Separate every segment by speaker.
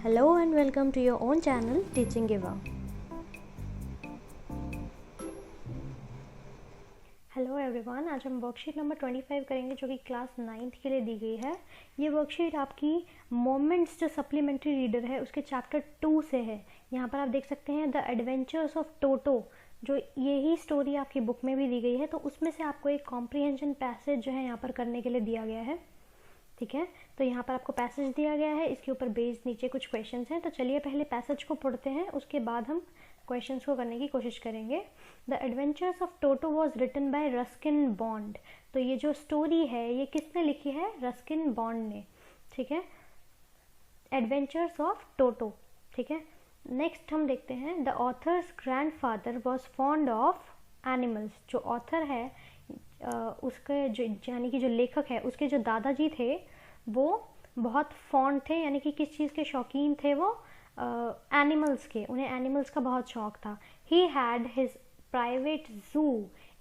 Speaker 1: Hello and welcome to your own channel Teaching Eva. Hello everyone, आज हम worksheet number 25 करेंगे जो कि क्लास 9th के लिए दी गई है। ये वर्कशीट आपकी मोमेंट्स जो सप्लीमेंट्री रीडर है उसके चैप्टर 2 से है। यहाँ पर आप देख सकते हैं द एडवेंचर्स ऑफ टोटो, जो यही स्टोरी आपकी बुक में भी दी गई है, तो उसमें से आपको एक कॉम्प्रिहेंशन पैसेज जो है यहाँ पर करने के लिए दिया गया है। ठीक है, तो यहाँ पर आपको पैसेज दिया गया है, इसके ऊपर बेस्ड नीचे कुछ क्वेश्चंस हैं। तो चलिए पहले पैसेज को पढ़ते हैं, उसके बाद हम क्वेश्चंस को करने की कोशिश करेंगे। The adventures of Toto was written by Ruskin Bond. तो ये जो स्टोरी है ये किसने लिखी है? रस्किन बॉन्ड ने। ठीक है, एडवेंचर्स ऑफ टोटो। ठीक है, नेक्स्ट हम देखते हैं the author's grandfather was fond of animals. जो ऑथर है उसके जो यानी कि जो लेखक है उसके जो दादाजी थे वो बहुत फॉन्ड थे, यानी कि किस चीज़ के शौकीन थे वो? एनिमल्स के। उन्हें एनिमल्स का बहुत शौक था। He had his private zoo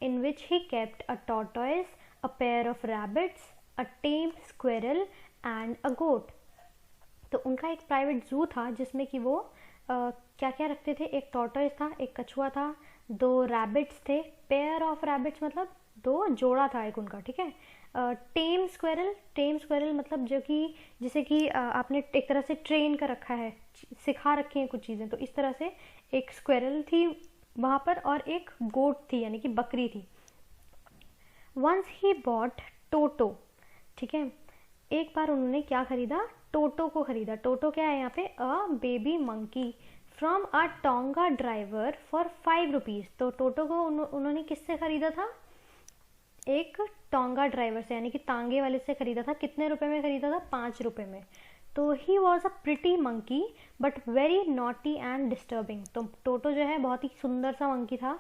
Speaker 1: in which he kept a tortoise, a pair of rabbits, a tame squirrel and a goat. तो उनका एक प्राइवेट जू था जिसमें कि वो क्या क्या रखते थे? एक टॉर्टोइस था, एक कछुआ था, 2 रैबिट्स थे, पेयर ऑफ रैबिट्स मतलब 2 जोड़ा था एक उनका। ठीक है, टेम स्क्विरल मतलब जो कि जिसे कि आपने एक तरह से ट्रेन कर रखा है, सिखा रखी हैं कुछ चीज़ें, तो इस तरह से एक स्क्विरल थी वहाँ पर और एक गोट थी यानी कि बकरी थी। वंस ही बॉट टोटो। ठीक है, एक बार उन्होंने क्या खरीदा? टोटो को खरीदा। टोटो क्या है यहाँ पे? A baby monkey from a tonga driver for 5 rupees. तो टोटो को उन्होंने किससे खरीदा था? एक टोंगा ड्राइवर से, यानी कि तांगे वाले से खरीदा था। कितने रुपए में खरीदा था? 5 रुपए में। तो he was a pretty monkey but very naughty and disturbing. तो टोटो जो है बहुत ही सुंदर सा मंकी था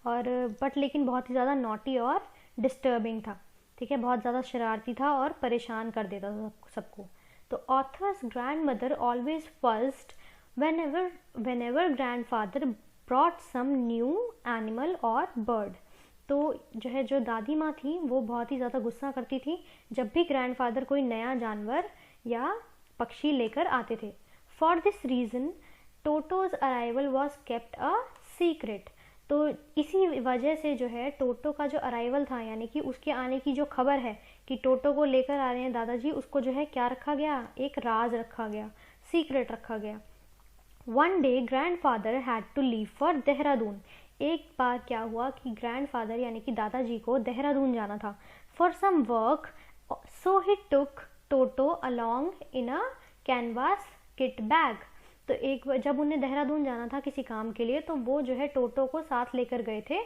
Speaker 1: और बट लेकिन बहुत ही ज़्यादा नॉटी और डिस्टर्बिंग था। ठीक है, बहुत ज़्यादा शरारती था और परेशान कर देता था सबको। तो authors grand mother always first whenever grandfather brought some new animal or bird। तो जो दादी माँ थी वो बहुत ही ज़्यादा गुस्सा करती थी जब भी ग्रैंडफादर कोई नया जानवर या पक्षी लेकर आते थे। For this reason टोटोज arrival was kept a secret. तो इसी वजह से जो है टोटो का जो अराइवल था, यानी कि उसके आने की जो खबर है कि टोटो को लेकर आ रहे हैं दादाजी, उसको जो है क्या रखा गया? एक राज रखा गया, सीक्रेट रखा गया। One day grandfather had to leave for Dehradun. एक बार क्या हुआ कि ग्रैंडफादर यानी कि दादाजी को देहरादून जाना था for some work, so he took Toto along in a canvas kit bag. तो एक जब उन्हें देहरादून जाना था किसी काम के लिए, तो वो जो है टोटो को साथ लेकर गए थे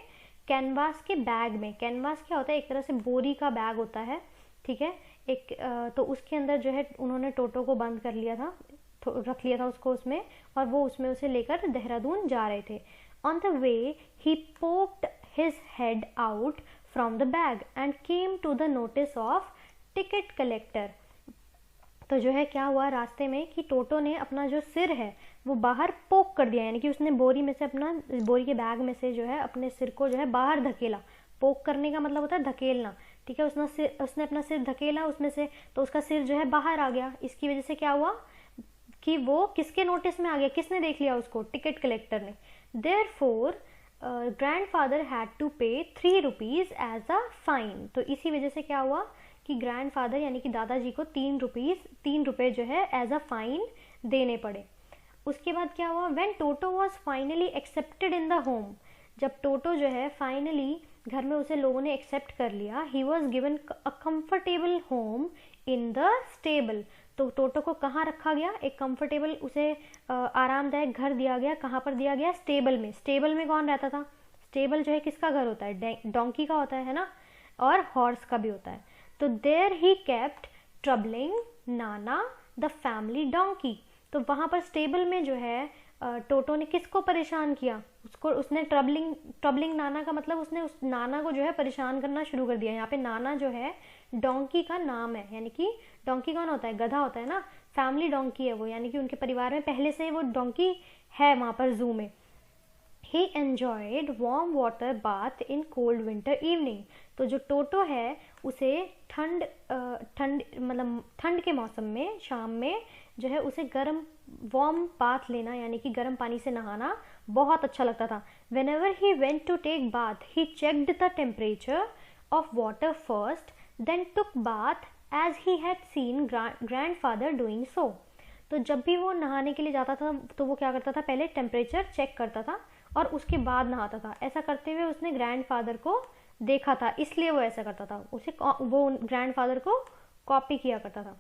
Speaker 1: कैनवास के बैग में। कैनवास क्या होता है? एक तरह से बोरी का बैग होता है। ठीक है, एक तो उसके अंदर जो है उन्होंने टोटो को बंद कर लिया था, रख लिया था उसको उसमें, और वो उसमें उसे लेकर देहरादून जा रहे थे। On the way he poked his head out from the bag and came to the notice of ticket collector. तो जो है क्या हुआ रास्ते में कि टोटो ने अपना जो सिर है वो बाहर पोक कर दिया, यानी कि उसने बोरी में से अपना बोरी के बैग में से जो है अपने सिर को जो है बाहर धकेला। पोक करने का मतलब होता है धकेलना। ठीक है, उसने अपना सिर धकेला उसमें से, तो उसका सिर जो है बाहर आ गया। इसकी वजह से क्या हुआ कि वो किसके नोटिस में आ गया? किसने देख लिया उसको? टिकट कलेक्टर ने। देयरफॉर ग्रैंडफादर हैड टू पे 3 रुपीज़ एज अ फाइन। तो इसी वजह से क्या हुआ कि ग्रैंडफादर यानी कि दादाजी को 3 रुपए जो है एज अ फाइन देने पड़े। उसके बाद क्या हुआ? When Toto was finally accepted in the home. जब टोटो जो है फाइनली घर में उसे लोगों ने एक्सेप्ट कर लिया, he was given a comfortable home in the stable. तो टोटो को कहाँ रखा गया? एक कंफर्टेबल उसे आरामदायक घर दिया गया। कहाँ पर दिया गया? स्टेबल में। स्टेबल में कौन रहता था? स्टेबल जो है किसका घर होता है? डोंकी का होता है ना, और हॉर्स का भी होता है। तो there he kept troubling Nana the family donkey. तो वहाँ पर स्टेबल में जो है टोटो ने किसको परेशान किया? उसने ट्रबलिंग नाना का मतलब उसने उस नाना को जो है परेशान करना शुरू कर दिया। यहाँ पे नाना जो है डोंकी का नाम है, यानी कि डोंकी कौन होता है? गधा होता है ना। फैमिली डोंकी है वो, यानी कि उनके परिवार में पहले से वो डोंकी है वहाँ पर जू में। He enjoyed warm water bath in cold winter evening. तो जो टोटो है उसे ठंड मतलब ठंड के मौसम में शाम में जो है उसे गर्म वार्म बाथ लेना यानी कि गर्म पानी से नहाना बहुत अच्छा लगता था. Whenever he went to take bath, he checked the temperature of water first, then took bath as he had seen grandfather doing so. तो जब भी वो नहाने के लिए जाता था तो वो क्या करता था, पहले टेम्परेचर चेक करता था और उसके बाद नहाता था. ऐसा करते हुए उसने ग्रैंडफादर को देखा था, इसलिए वो ऐसा करता था. वो ग्रैंडफादर को कॉपी किया करता था.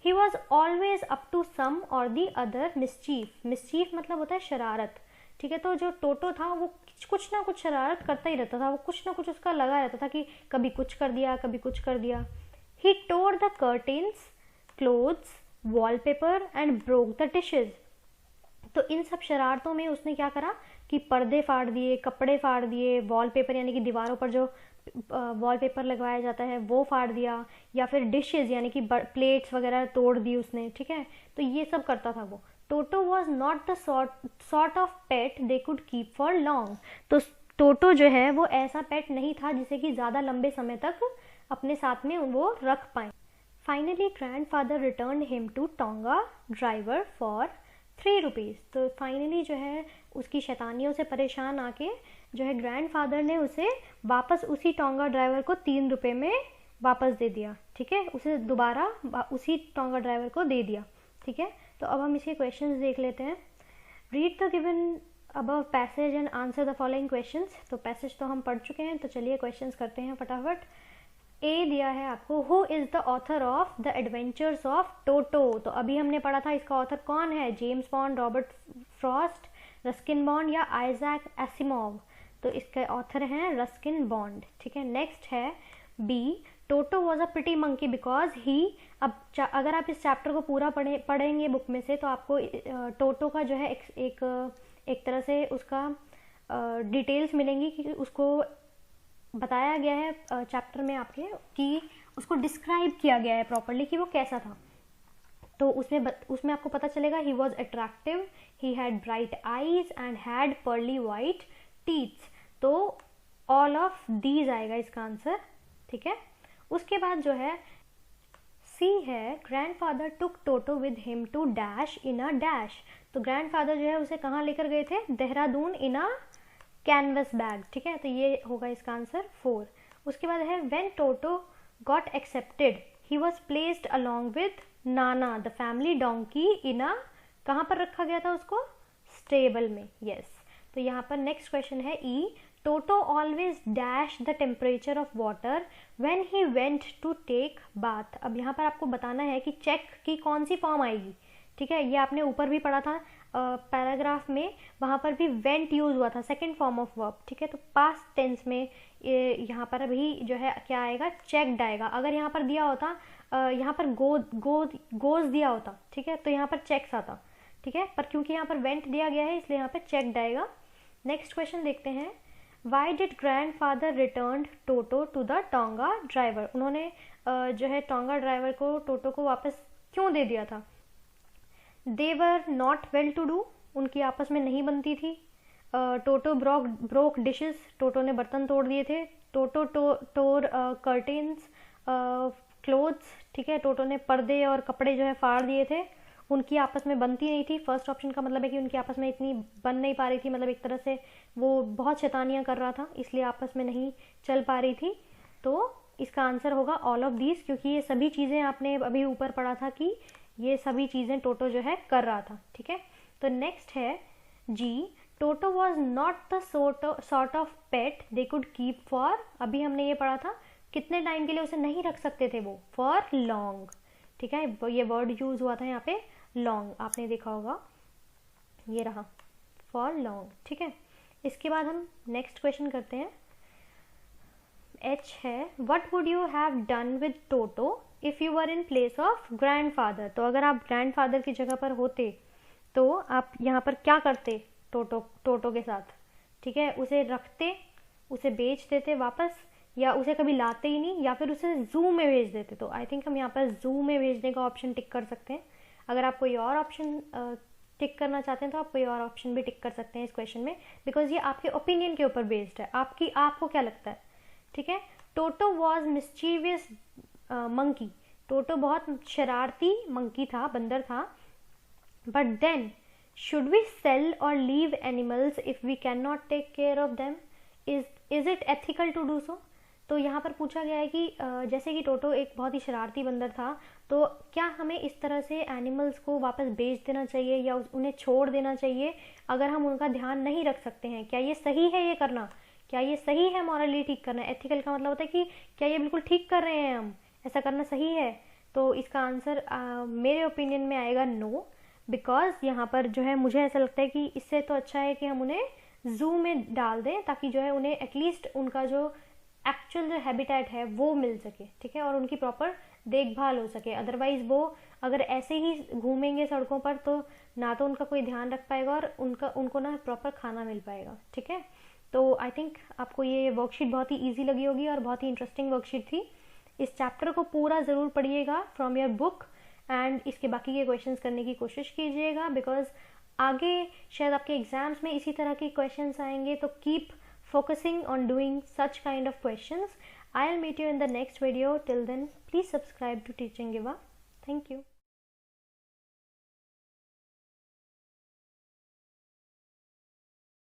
Speaker 1: He was always up to some or the other mischief. Mischief मतलब होता है शरारत. ठीक है, तो जो टोटो था वो कुछ ना कुछ शरारत करता ही रहता था. वो कुछ ना कुछ उसका लगा रहता था कि कभी कुछ कर दिया, कभी कुछ कर दिया. He tore the curtains, clothes, wallpaper and broke the dishes. तो इन सब शरारतों में उसने क्या करा कि पर्दे फाड़ दिए, कपड़े फाड़ दिए, वॉलपेपर यानी कि दीवारों पर जो वॉलपेपर लगवाया जाता है वो फाड़ दिया, या फिर डिशेज यानी कि प्लेट्स वगैरह तोड़ दी उसने. ठीक है, तो ये सब करता था वो. टोटो was not the sort of pet they could keep for long. तो टोटो जो है वो ऐसा पेट नहीं था जिसे कि ज़्यादा लंबे समय तक अपने साथ में वो रख पाए. Finally grandfather return him to tonga driver for 3 rupees. तो फाइनली जो है उसकी शैतानियों से परेशान आके जो है ग्रैंडफादर ने उसे वापस उसी टोंगा ड्राइवर को 3 रुपये में वापस दे दिया. ठीक है, उसे दोबारा उसी टोंगा ड्राइवर को दे दिया. ठीक है, तो अब हम इसके क्वेश्चंस देख लेते हैं. Read the given above passage and answer the following questions. तो पैसेज तो हम पढ़ चुके हैं, तो चलिए क्वेश्चंस करते हैं फटाफट. ए दिया है आपको, who is the author of the adventures of टोटो. तो अभी हमने पढ़ा था इसका ऑथर कौन है, James bond, Robert Frost, Ruskin bond या आइजैक एसिमोव. तो इसके ऑथर हैं रस्किन बॉन्ड. ठीक है, नेक्स्ट है B, Toto was a pretty monkey because he. अब अगर आप इस चैप्टर को पूरा पढ़ेंगे बुक में से तो आपको टोटो का जो है एक तरह से उसका डिटेल्स मिलेंगी कि उसको बताया गया है चैप्टर में आपके कि उसको डिस्क्राइब किया गया है प्रॉपरली कि वो कैसा था. तो उसमें आपको पता चलेगा he was attractive, he had bright eyes and had pearly white teeths. तो ऑल ऑफ दीज आएगा इसका आंसर. ठीक है, उसके बाद जो है सी है, grandfather took Toto with him to dash in a dash. तो ग्रैंडफादर जो है उसे कहाँ लेकर गए थे, Dehradun in a canvas bag. ठीक है, तो ये होगा इसका आंसर 4. उसके बाद है when toto got accepted he was placed along with Nana the family donkey इन अ, कहाँ पर रखा गया था उसको, स्टेबल में. यस, तो यहाँ पर नेक्स्ट क्वेश्चन है E, Toto always dash the temperature of water when he went to take bath. अब यहाँ पर आपको बताना है कि चेक की कौन सी फॉर्म आएगी. ठीक है, ये आपने ऊपर भी पढ़ा था पैराग्राफ में, वहाँ पर भी वेंट यूज हुआ था, सेकेंड फॉर्म ऑफ वर्ब. ठीक है, तो पास्ट टेंस में यहाँ पर भी जो है क्या आएगा, चेक्ड आएगा. अगर यहाँ पर दिया होता यहाँ पर गोज दिया होता, ठीक है, तो यहाँ पर चेक्स आता. ठीक है, पर क्योंकि यहाँ पर वेंट दिया गया है इसलिए यहाँ पर चेक्ड आएगा. नेक्स्ट क्वेश्चन देखते हैं. Why did grandfather return Toto to the tonga driver. उन्होंने जो है टोंगा ड्राइवर को टोटो को वापस क्यों दे दिया था. They were not well to do, उनकी आपस में नहीं बनती थी. टोटो ब्रोक डिशेस, टोटो ने बर्तन तोड़ दिए थे. टोटो टोर कर्टेन्स क्लोथ्स. ठीक है, टोटो ने पर्दे और कपड़े जो है फाड़ दिए थे. उनकी आपस में बनती नहीं थी. फर्स्ट ऑप्शन का मतलब है कि उनकी आपस में इतनी बन नहीं पा रही थी, मतलब एक तरह से वो बहुत शैतानियाँ कर रहा था इसलिए आपस में नहीं चल पा रही थी. तो इसका आंसर होगा ऑल ऑफ दीज, क्योंकि ये सभी चीज़ें आपने अभी ऊपर पढ़ा था कि ये सभी चीज़ें टोटो जो है कर रहा था. ठीक है, तो नेक्स्ट है G, Toto was not the sort of pet they could keep for. अभी हमने ये पढ़ा था कितने टाइम के लिए उसे नहीं रख सकते थे वो, फॉर लॉन्ग. ठीक है, ये वर्ड यूज हुआ था यहाँ पे लॉन्ग, आपने देखा होगा, ये रहा फॉर लॉन्ग. ठीक है, इसके बाद हम नेक्स्ट क्वेश्चन करते हैं. एच है, what would you have done with toto if you were in place of grandfather. तो अगर आप ग्रैंडफादर की जगह पर होते तो आप यहाँ पर क्या करते टोटो के साथ. ठीक है, उसे रखते, उसे बेच देते वापस, या उसे कभी लाते ही नहीं, या फिर उसे जू में भेज देते. तो आई थिंक हम यहाँ पर जू में भेजने का ऑप्शन टिक कर सकते हैं. अगर आप कोई और ऑप्शन टिक करना चाहते हैं तो आप कोई और ऑप्शन भी टिक कर सकते हैं इस क्वेश्चन में, बिकॉज ये आपके ओपिनियन के ऊपर बेस्ड है, आपको क्या लगता है. ठीक है, Toto was mischievous monkey, Toto बहुत शरारती मंकी था, बंदर था. But then should we sell or leave animals if we can not take care of them, is it ethical to do so. तो यहाँ पर पूछा गया है कि जैसे कि टोटो एक बहुत ही शरारती बंदर था, तो क्या हमें इस तरह से एनिमल्स को वापस बेच देना चाहिए या उन्हें छोड़ देना चाहिए अगर हम उनका ध्यान नहीं रख सकते हैं? क्या ये सही है ये करना? क्या ये सही है मॉरली ठीक करना? एथिकल का मतलब होता है कि क्या ये बिल्कुल ठीक कर रहे हैं, हम ऐसा करना सही है? तो इसका आंसर मेरे ओपिनियन में आएगा नो, बिकॉज यहाँ पर जो है मुझे ऐसा लगता है कि इससे तो अच्छा है कि हम उन्हें जू में डाल दें, ताकि जो है उन्हें एटलीस्ट उनका जो एक्चुअल जो हैबिटेट है वो मिल सके, ठीक है, और उनकी प्रॉपर देखभाल हो सके. अदरवाइज वो अगर ऐसे ही घूमेंगे सड़कों पर तो ना तो उनका कोई ध्यान रख पाएगा और उनको ना प्रॉपर खाना मिल पाएगा, ठीक है. तो आई थिंक आपको ये वर्कशीट बहुत ही ईजी लगी होगी और बहुत ही इंटरेस्टिंग वर्कशीट थी. इस चैप्टर को पूरा ज़रूर पढ़िएगा फ्रॉम योर बुक एंड इसके बाकी के क्वेश्चंस करने की कोशिश कीजिएगा, बिकॉज आगे शायद आपके एग्जाम्स में इसी तरह के क्वेश्चंस आएंगे. तो keep focusing on doing such kind of questions. I'll meet you in the next video. Till then, please subscribe to Teaching Giva. Thank you.